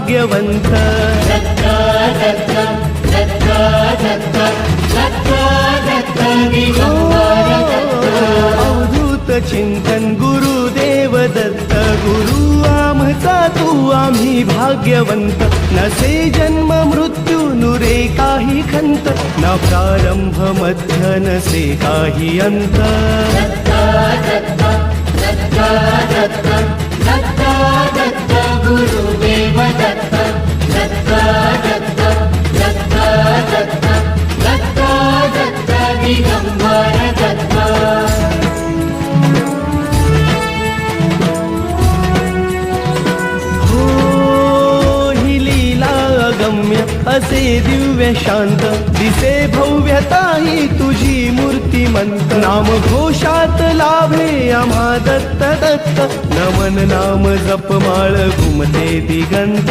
भाग्यवंत अवधूत चिंतन गुरुदेव दत्त गुरु आमचा तू आम्ही भाग्यवंत नसे जन्म मृत्यू नुरे काही खंत न प्रारंभ मध्य नसे काही अंत गुरुदेव दत्त दिगंबर दत्त असे दिव्य शांत दिसे भव्यता ही तुझी मूर्तिमंत नाम घोषात लाभे आम्हा दत्त दत्त नमन नाम जपमाळ घुमते दिगंत